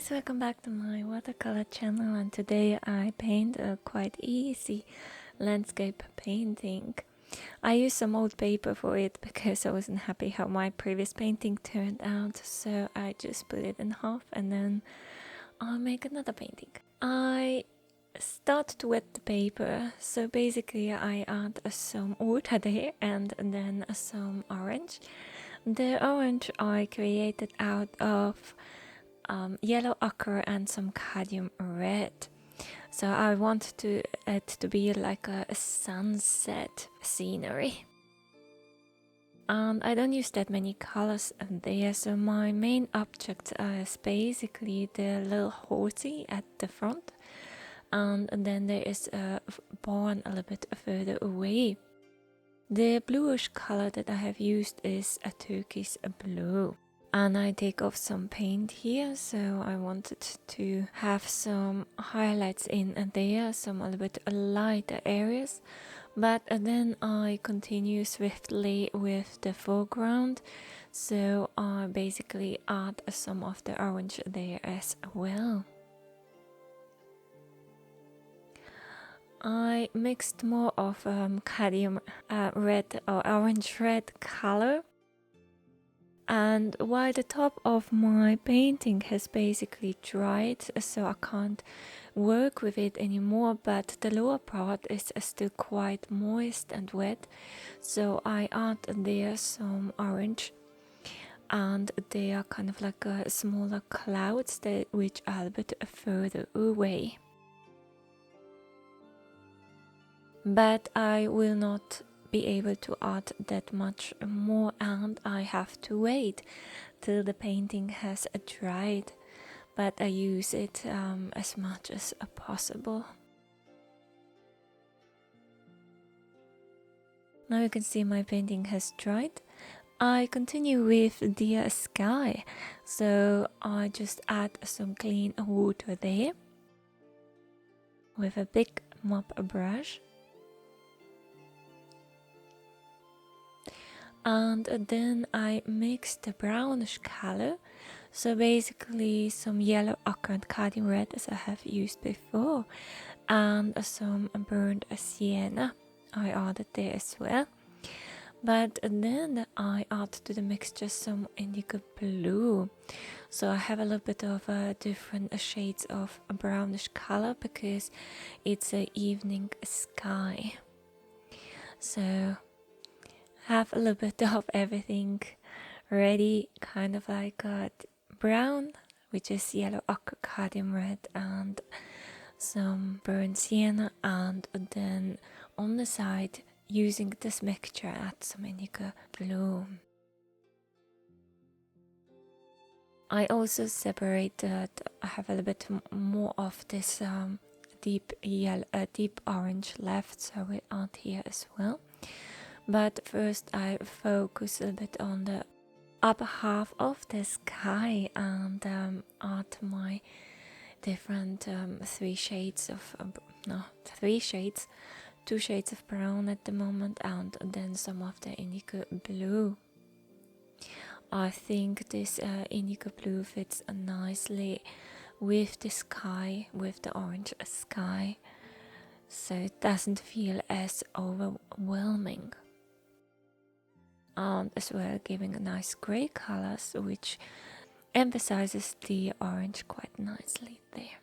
guys, welcome back to my watercolor channel, and today I paint a quite easy landscape painting. I used some old paper for it because I wasn't happy how my previous painting turned out, so I just split it in half and then I'll make another painting. I start to wet the paper, so basically I add some water there and then some orange. The orange I created out of yellow ochre and some cadmium red. So I want it to be like a sunset scenery. And I don't use that many colors there, so my main object is basically the little horsey at the front. And then there is a barn a little bit further away. The bluish color that I have used is a turquoise blue. And I take off some paint here, so I wanted to have some highlights in there, some a little bit lighter areas. But then I continue swiftly with the foreground, so I basically add some of the orange there as well. I mixed more of cadmium red or orange red color. And while the top of my painting has basically dried, so I can't work with it anymore, but the lower part is still quite moist and wet, so I add there some orange, and they are kind of like smaller clouds which are a bit further away. But I will not be able to add that much more, and I have to wait till the painting has dried, but I use it as much as possible. Now you can see my painting has dried. I continue with the sky, so I just add some clean water there with a big mop brush. And then I mix the brownish color, so basically some yellow ochre and cadmium red as I have used before, and some burnt sienna I added there as well. But then I add to the mixture some indigo blue, so I have a little bit of different shades of brownish color because it's an evening sky. So have a little bit of everything ready, kind of like brown, which is yellow ochre, cadmium red, and some burnt sienna, and then on the side, using this mixture, add some indigo blue. I also separated, I have a little bit more of this deep yellow, deep orange left, so we add here as well. But first I focus a bit on the upper half of the sky and add my different two shades of brown at the moment, and then some of the indigo blue. I think this indigo blue fits nicely with the sky, with the orange sky, so it doesn't feel as overwhelming. And as well giving a nice grey colors, which emphasizes the orange quite nicely there.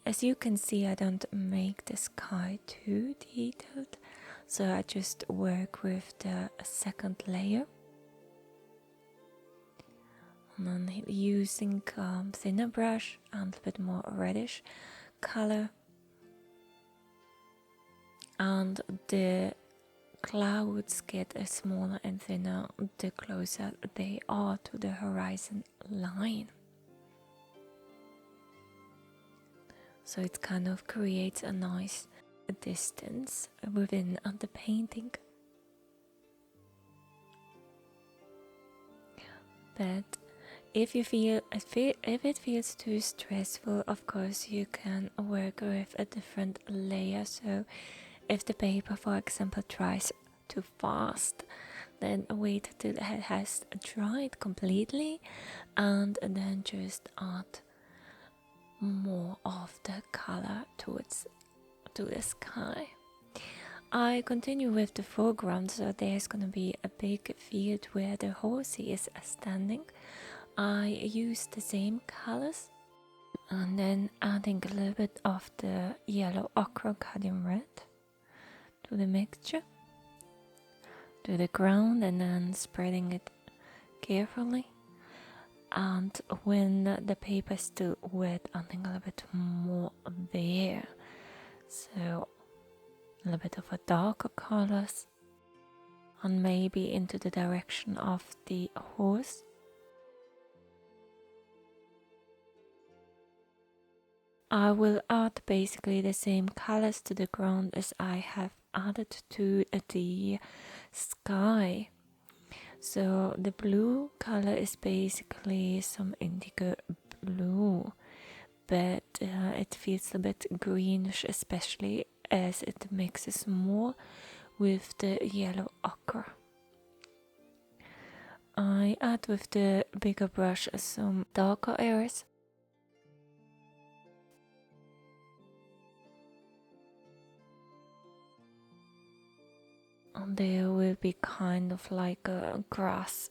As you can see, I don't make the sky too detailed, so I just work with the second layer. And then using thinner brush and a bit more reddish color, and the clouds get smaller and thinner the closer they are to the horizon line. So it kind of creates a nice distance within the painting. But if it feels too stressful, of course you can work with a different layer. So if the paper, for example, dries too fast, then wait till it has dried completely and then just add more of the color to the sky. I continue with the foreground, so there's gonna be a big field where the horse is standing. I use the same colors and then adding a little bit of the yellow ochre cadmium red to the mixture, to the ground, and then spreading it carefully. And when the paper is still wet, adding a little bit more there, so a little bit of a darker colors, and maybe into the direction of the horse. I will add basically the same colors to the ground as I have added to the sky. So the blue color is basically some indigo blue, but it feels a bit greenish, especially as it mixes more with the yellow ochre. I add with the bigger brush some darker areas. And there will be kind of like a grass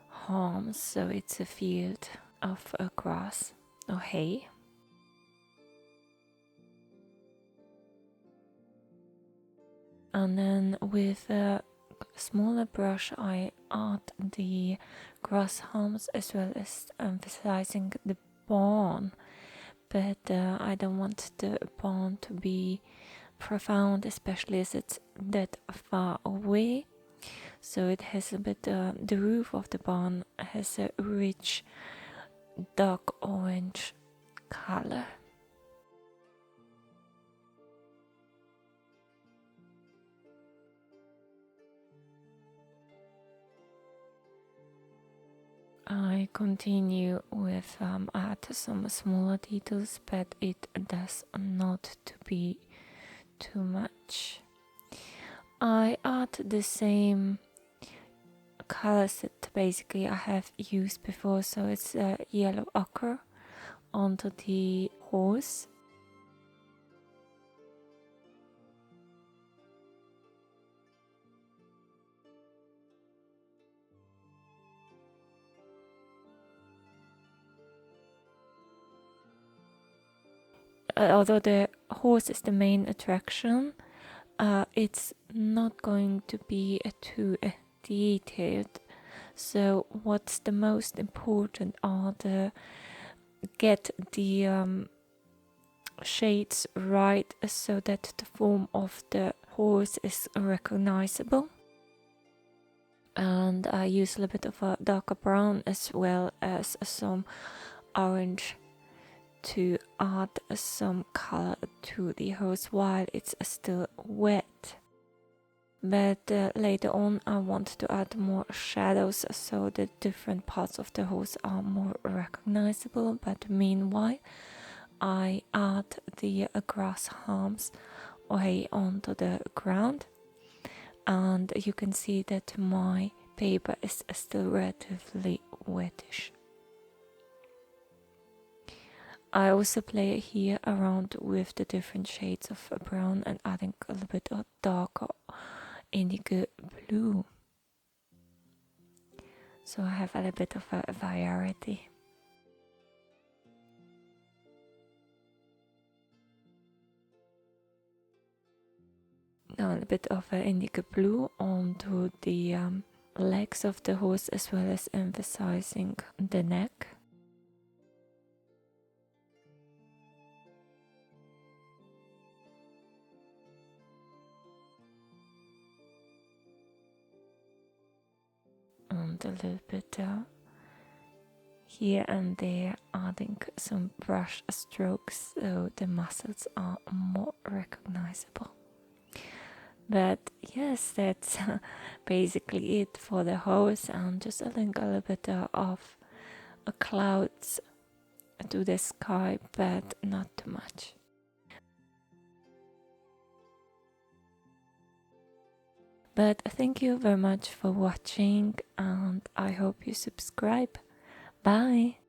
harm, so it's a field of grass or hay. And then with a smaller brush I add the grass harms as well as emphasizing the barn, but I don't want the barn to be profound, especially as it's that far away. So it has a bit, the roof of the barn has a rich dark orange color. I continue with add some smaller details, but it does not to be too much. I add the same colors that basically I have used before, so it's yellow ochre onto the horse. Although the horse is the main attraction, it's not going to be too detailed. So what's the most important are the get the shades right so that the form of the horse is recognizable. And I use a little bit of a darker brown as well as some orange to add some color to the horse while it's still wet. But later on I want to add more shadows so the different parts of the horse are more recognizable. But meanwhile I add the grass harms way onto the ground, and you can see that my paper is still relatively wettish. I also play here around with the different shades of brown and adding a little bit of darker indigo blue. So I have a little bit of a variety. Now a little bit of indigo blue onto the legs of the horse as well as emphasizing the neck. And a little bit here and there adding some brush strokes so the muscles are more recognizable. But yes, that's basically it for the horse, and just adding a little bit of clouds to the sky, but not too much. But thank you very much for watching, and I hope you subscribe. Bye!